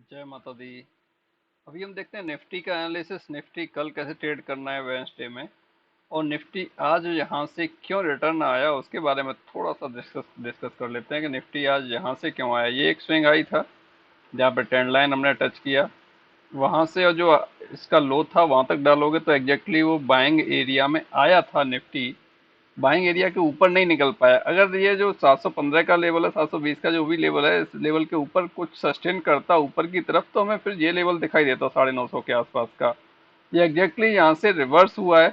जय माता दी। अभी हम देखते हैं निफ्टी का एनालिसिस। निफ्टी कल कैसे ट्रेड करना है वेडनेसडे में, और निफ्टी आज यहाँ से क्यों रिटर्न आया उसके बारे में थोड़ा सा डिस्कस कर लेते हैं कि निफ्टी आज यहाँ से क्यों आया। ये एक स्विंग आई था जहाँ पे ट्रेंड लाइन हमने टच किया, वहां से और जो इसका लो था वहां तक डालोगे तो एग्जैक्टली वो बाइंग एरिया में आया था निफ्टी। बाइंग एरिया के ऊपर नहीं निकल पाया। अगर ये जो 715 का लेवल है, 720 का जो भी लेवल है, इस लेवल के ऊपर कुछ सस्टेन करता ऊपर की तरफ तो हमें फिर ये लेवल दिखाई देता 950 के आसपास का। ये एग्जैक्टली यहाँ से रिवर्स हुआ है।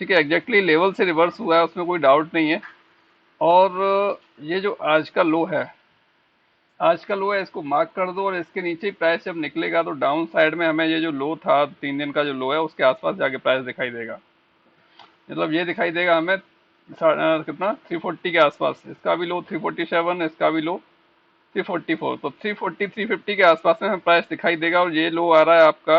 ठीक है, एग्जैक्टली लेवल से रिवर्स हुआ है, उसमें कोई डाउट नहीं है। और ये जो आज का लो है, आज का लो है, इसको मार्क कर दो, और इसके नीचे प्राइस जब निकलेगा तो डाउन साइड में हमें ये जो लो था 3 दिन का जो लो है उसके आसपास जाके प्राइस दिखाई देगा। मतलब ये दिखाई देगा हमें कितना 340 के आसपास। इसका भी लो 347, इसका भी लो 344, तो 340 350 के आसपास में हमें प्राइस दिखाई देगा। और ये लो आ रहा है आपका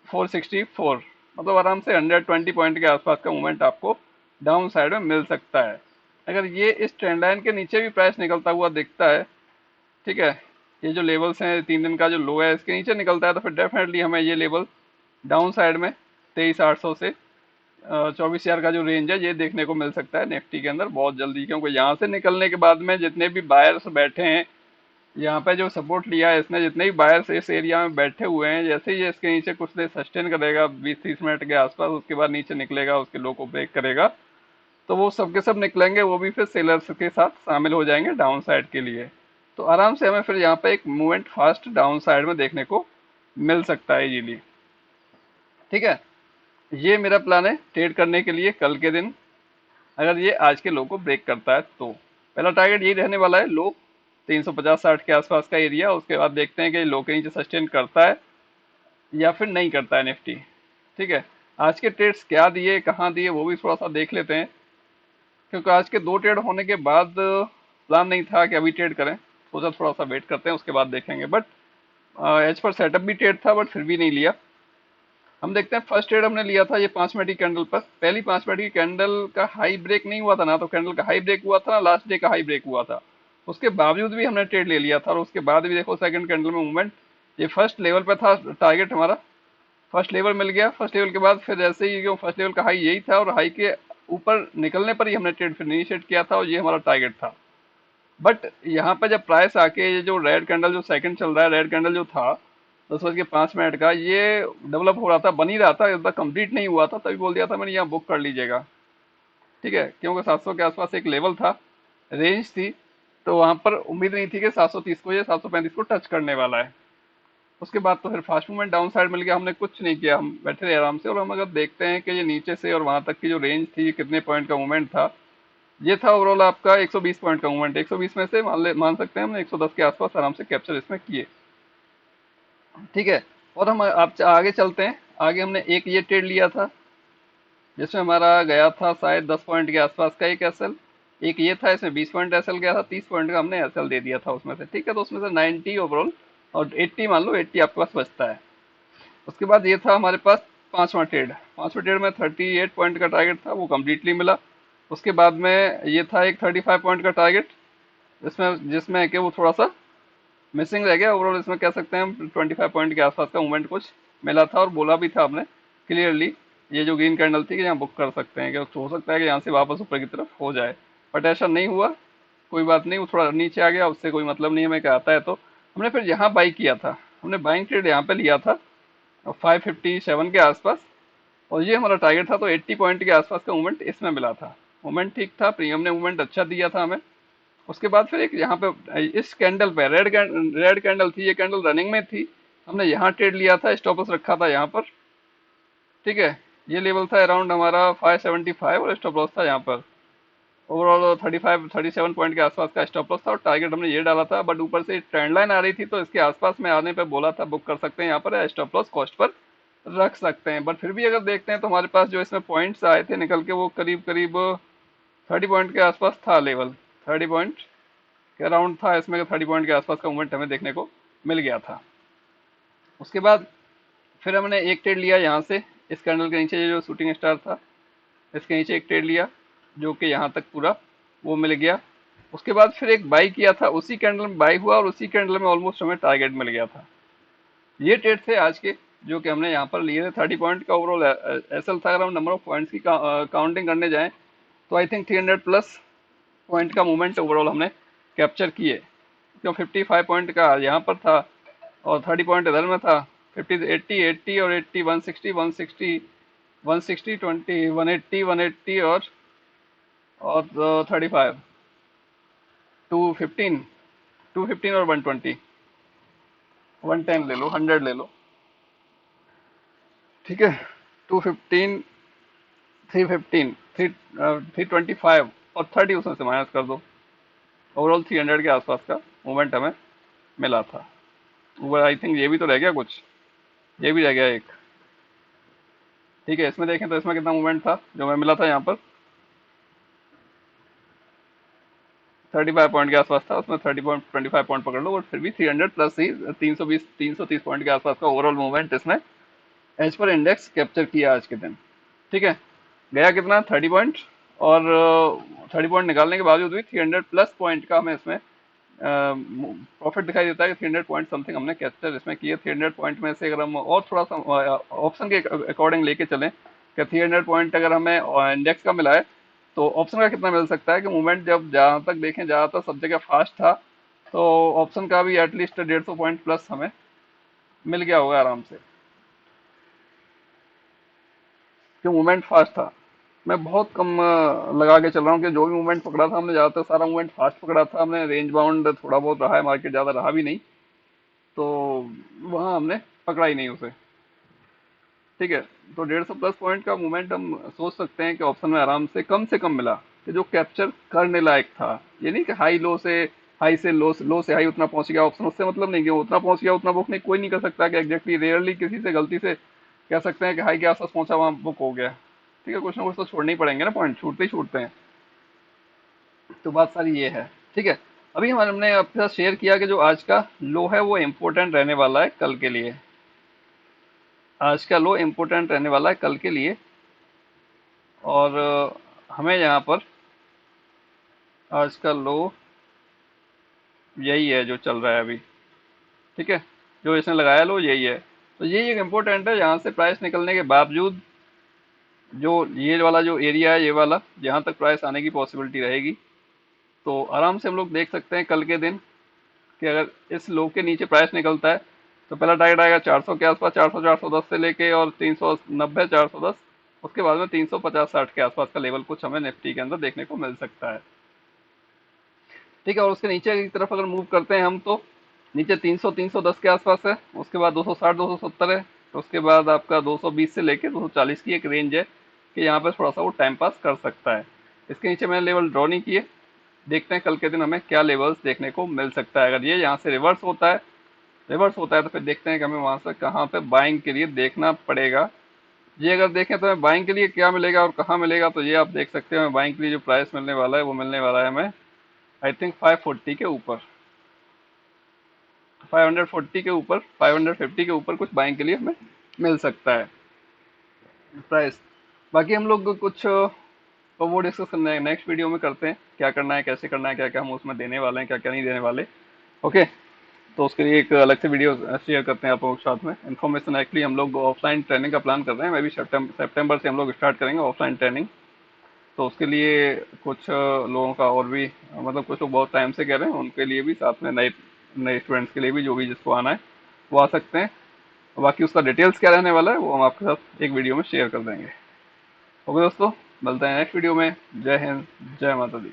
464। मतलब आराम से 120 पॉइंट के आसपास का मूवमेंट आपको डाउन साइड में मिल सकता है। अगर ये इस ट्रेंड लाइन के नीचे भी प्राइस निकलता हुआ दिखता है, ठीक है, ये जो लेवल्स हैं 3 दिन का जो लो है इसके नीचे निकलता है, तो फिर डेफिनेटली हमें ये लेवल डाउन साइड में 23,800 से 24,000 का जो रेंज है ये देखने को मिल सकता है निफ्टी के अंदर बहुत जल्दी। क्योंकि यहाँ से निकलने के बाद में जितने भी बायर्स बैठे हैं, यहाँ पे जो सपोर्ट लिया है इसने, जितने भी बायर्स इस एरिया में बैठे हुए हैं, जैसे ही ये इसके नीचे कुछ देर सस्टेन करेगा 20-30 मिनट के आसपास, उसके बाद नीचे निकलेगा, उसके लो को ब्रेक करेगा, तो वो सब के सब निकलेंगे, वो भी फिर सेलर्स के साथ शामिल हो जाएंगे डाउन साइड के लिए। तो आराम से हमें फिर यहाँ पे एक मूवमेंट फास्ट डाउन साइड में देखने को मिल सकता है इजीली। ठीक है, ये मेरा प्लान है ट्रेड करने के लिए कल के दिन। अगर ये आज के लो को ब्रेक करता है तो पहला टारगेट यही रहने वाला है, लो 350-60 के आसपास का एरिया। उसके बाद देखते हैं कि लो के नीचे सस्टेन करता है या फिर नहीं करता है निफ्टी। ठीक है, आज के ट्रेड्स क्या दिए, कहाँ दिए, वो भी थोड़ा सा देख लेते हैं। क्योंकि आज के दो ट्रेड होने के बाद प्लान नहीं था कि अभी ट्रेड करें, सोचा थोड़ा सा वेट करते हैं उसके बाद देखेंगे। बट एज पर सेटअप भी ट्रेड था, बट फिर भी नहीं लिया। हम देखते हैं फर्स्ट ट्रेड हमने लिया था ये 5 मिनट की कैंडल पर। पहली 5 मिनट की कैंडल का हाई ब्रेक नहीं हुआ था ना, तो कैंडल का हाई ब्रेक हुआ था ना, लास्ट डे का हाई ब्रेक हुआ था। उसके बावजूद भी हमने ट्रेड ले लिया था, और उसके बाद भी देखो सेकंड कैंडल में मूवमेंट। ये फर्स्ट लेवल पे था टारगेट हमारा, फर्स्ट लेवल मिल गया। फर्स्ट लेवल के बाद फिर जैसे ही, क्यों फर्स्ट लेवल का हाई यही था, और हाई के ऊपर निकलने पर ही हमने ट्रेड फिर इनिशिएट किया था, और ये हमारा टारगेट था। बट यहाँ पे जब प्राइस आके ये जो रेड कैंडल जो सेकंड चल रहा है, रेड कैंडल जो था 10 बज के 5 मिनट का, ये डेवलप हो रहा था, बन ही रहा था, एकदम कंप्लीट नहीं हुआ था, तभी बोल दिया था मैंने यहाँ बुक कर लीजिएगा। ठीक है, क्योंकि 700 के आसपास एक लेवल था, रेंज थी, तो वहां पर उम्मीद नहीं थी कि 730 को या 735 को टच करने वाला है। उसके बाद तो फिर फास्ट मूवमेंट डाउन साइड मिल गया, हमने कुछ नहीं किया, हम बैठे रहे आराम से। और हम अगर देखते हैं कि ये नीचे से और वहां तक की जो रेंज थी, कितने पॉइंट का मूवमेंट था, ये था ओवरऑल आपका 120 पॉइंट का मूवमेंट। 120 में से मान सकते हैं हमने 110 के आसपास आराम से कैप्चर इसमें किए। ठीक है, और हम आप आगे चलते हैं। आगे हमने एक ये ट्रेड लिया था जिसमें हमारा गया था शायद 10 पॉइंट के आसपास का एक एसएल। एक ये था, इसमें 20 पॉइंट एसएल गया था, 30 पॉइंट का हमने एसएल दे दिया था उसमें से। ठीक है, तो उसमें से 90 ओवरऑल, और 80 मान लो, 80 आपके पास बचता है। उसके बाद ये था हमारे पास पांचवा ट्रेड। पांचवा ट्रेड में 38 पॉइंट का टारगेट था, वो कम्प्लीटली मिला। उसके बाद में ये था एक 35 पॉइंट का टारगेट, जिसमें जिसमें कि वो थोड़ा सा मिसिंग रह गया। ओवरऑल इसमें कह सकते हैं हम 25 पॉइंट के आसपास का मूवमेंट कुछ मिला था, और बोला भी था हमने क्लियरली ये जो ग्रीन कैंडल थी कि यहाँ बुक कर सकते हैं, कि हो सकता है कि यहाँ से वापस ऊपर की तरफ हो जाए। बट ऐसा नहीं हुआ, कोई बात नहीं, वो थोड़ा नीचे आ गया, उससे कोई मतलब नहीं हमें, क्या आता है। तो हमने फिर यहाँ बाई किया था, हमने बाइंग ट्रेड यहाँ पे लिया था 557 के आसपास, और ये हमारा टारगेट था। तो 80 पॉइंट के आसपास का मूवमेंट इसमें मिला था। मूवमेंट ठीक था, प्रीमियम ने मूवमेंट अच्छा दिया था हमें। उसके बाद फिर एक यहाँ पे इस कैंडल पे रेड कैंडल थी, ये कैंडल रनिंग में थी, हमने यहाँ ट्रेड लिया था, स्टॉप लॉस रखा था यहाँ पर। ठीक है, ये लेवल था अराउंड हमारा 575, और स्टॉप लॉस था यहाँ पर ओवरऑल 37 पॉइंट के आसपास का स्टॉप लॉस था, और टारगेट हमने ये डाला था। बट ऊपर से ट्रेंड लाइन आ रही थी, तो इसके आसपास में आने पे बोला था बुक कर सकते हैं यहाँ पर, स्टॉप लॉस कॉस्ट पर रख सकते हैं। बट फिर भी अगर देखते हैं तो हमारे पास जो इसमें पॉइंट्स आए थे निकल के, वो करीब करीब 30 पॉइंट के आसपास था लेवल। 30 पॉइंट के अराउंड था इसमें, 30 पॉइंट के आसपास का मूवमेंट हमें देखने को मिल गया था। उसके बाद फिर हमने एक ट्रेड लिया यहाँ से, इस कैंडल के नीचे जो शूटिंग स्टार था, इसके नीचे एक ट्रेड लिया, जो कि यहाँ तक पूरा वो मिल गया। उसके बाद फिर एक बाई किया था, उसी कैंडल में बाई हुआ और उसी कैंडल में ऑलमोस्ट हमें टारगेट मिल गया था। ये ट्रेड थे आज के जो कि हमने यहाँ पर लिए थे। 30 पॉइंट का ओवरऑल एसएल था। अगर हम नंबर ऑफ पॉइंट्स की काउंटिंग करने जाएं तो आई थिंक 300 प्लस पॉइंट का मूवमेंट ओवरऑल हमने कैप्चर किए, क्यों 55 पॉइंट का यहाँ पर था और 30 पॉइंट इधर में था। 50 80 80 और 80 160 160 160 20 180 180 और 35 215 215 और 120 110 ले लो, 100 ले लो, ठीक है। 215 315 325 और 30 उसमें से माइनस कर दो। ओवरऑल 300 के आसपास का मूवमेंट हमें मिला था। ऊपर आई थिंक ये भी तो रह गया कुछ, ये भी रह गया एक, ठीक है। इसमें देखें तो इसमें कितना मूवमेंट था जो हमें मिला था यहाँ पर, 35 पॉइंट के आसपास था। उसमें 30.25 पॉइंट पकड़ लो और फिर भी 300 प्लस ही 320 330 पॉइंट के आसपास का ओवरऑल मूवमेंट इसने एज पर इंडेक्स कैप्चर किया आज के दिन, ठीक है। गया कितना 30 पॉइंट, और 30 पॉइंट निकालने के बावजूद भी 300 प्लस पॉइंट का हमें इसमें प्रॉफिट दिखाई देता है कि 300 पॉइंट समथिंग हमने कैप्चर इसमें किए। 300 पॉइंट में से अगर हम और थोड़ा सा ऑप्शन के अकॉर्डिंग लेके चलें कि 300 पॉइंट अगर हमें इंडेक्स का मिला है तो ऑप्शन का कितना मिल सकता है कि मूवमेंट जब जहाँ तक देखें ज़्यादातर सब जगह फास्ट था, तो ऑप्शन का भी एटलीस्ट 150 पॉइंट प्लस हमें मिल गया होगा आराम से, कि मूवमेंट फास्ट था। मैं बहुत कम लगा के चल रहा हूँ कि जो भी मूवमेंट पकड़ा था हमने ज़्यादातर सारा मूवमेंट फास्ट पकड़ा था हमने। रेंज बाउंड थोड़ा बहुत रहा है, मार्केट ज़्यादा रहा भी नहीं, तो वहाँ हमने पकड़ा ही नहीं उसे, ठीक है। तो 150 प्लस पॉइंट का मूवमेंट हम सोच सकते हैं कि ऑप्शन में आराम से कम मिला, कि जो कैप्चर करने लायक था। ये नहीं कि हाई से लो से हाई उतना पहुंच गया ऑप्शन, उससे मतलब नहीं कि वो उतना पहुंच गया उतना बुक नहीं, कोई नहीं कर सकता कि एग्जैक्टली, रेयरली किसी से गलती से कह सकते हैं कि हाई के आसपास पहुंचा वहां बुक हो गया, ठीक है। कुछ ना कुछ तो छोड़ने ही पड़ेंगे ना, पॉइंट छूटते ही छूटते हैं। तो बात सारी ये है, ठीक है। अभी हमने आपके साथ शेयर किया कि जो आज का लो है वो इम्पोर्टेंट रहने वाला है कल के लिए। आज का लो इम्पोर्टेंट रहने वाला है कल के लिए, और हमें यहाँ पर आज का लो यही है जो चल रहा है अभी, ठीक है। जो इसने लगाया लो यही है, तो यही एक इम्पोर्टेंट है। यहाँ से प्राइस निकलने के बावजूद जो ये वाला जो एरिया है, ये वाला जहाँ तक प्राइस आने की पॉसिबिलिटी रहेगी, तो आराम से हम लोग देख सकते हैं कल के दिन कि अगर इस लो के नीचे प्राइस निकलता है तो पहला टारगेट आएगा 400 के आसपास, 400 410 से लेके और 390 410। उसके बाद में 350 60 के आसपास का लेवल कुछ हमें निफ्टी के अंदर देखने को मिल सकता है, ठीक है। और उसके नीचे की तरफ अगर मूव करते हैं हम तो नीचे 300 310 के आसपास है। उसके बाद 260 270 है। तो उसके बाद आपका 220 से लेके 240 की एक रेंज है कि यहाँ पे थोड़ा सा वो टाइम पास कर सकता है। इसके नीचे मैंने लेवल ड्रॉ नहीं किए, देखते हैं कल के दिन हमें क्या लेवल्स देखने को मिल सकता है। अगर ये यहाँ से रिवर्स होता है तो फिर देखते हैं कि हमें वहां से कहाँ पे बाइंग के लिए देखना पड़ेगा। ये अगर देखें तो हमें बाइंग के लिए क्या मिलेगा और कहाँ मिलेगा, तो ये आप देख सकते हैं। हमें बाइंग के लिए जो प्राइस मिलने वाला है वो मिलने वाला है हमें आई थिंक 540 के ऊपर, 540 के ऊपर, 550 के ऊपर कुछ बाइंग के लिए हमें मिल सकता है प्राइस। बाकी हम लोग कुछ तो वो डिस्कस नेक्स्ट वीडियो में करते हैं, क्या करना है कैसे करना है, क्या क्या हम उसमें देने वाले हैं क्या क्या नहीं देने वाले, ओके। तो उसके लिए एक अलग से वीडियो शेयर करते हैं आप लोगों के साथ में इन्फॉर्मेशन। एक्चुअली हम लोग ऑफलाइन ट्रेनिंग का प्लान कर रहे हैं, मैं भी सितंबर से हम लोग स्टार्ट करेंगे ऑफलाइन ट्रेनिंग। तो उसके लिए कुछ लोगों का और भी मतलब कुछ लोग बहुत टाइम से कह रहे हैं, उनके लिए भी साथ में नए नए स्टूडेंट्स के लिए भी जो भी जिसको आना है वो आ सकते हैं। बाकी उसका डिटेल्स क्या रहने वाला है वो हम आपके साथ एक वीडियो में शेयर कर देंगे, ओके दोस्तों। मिलते हैं नेक्स्ट वीडियो में। जय हिंद, जय माता दी।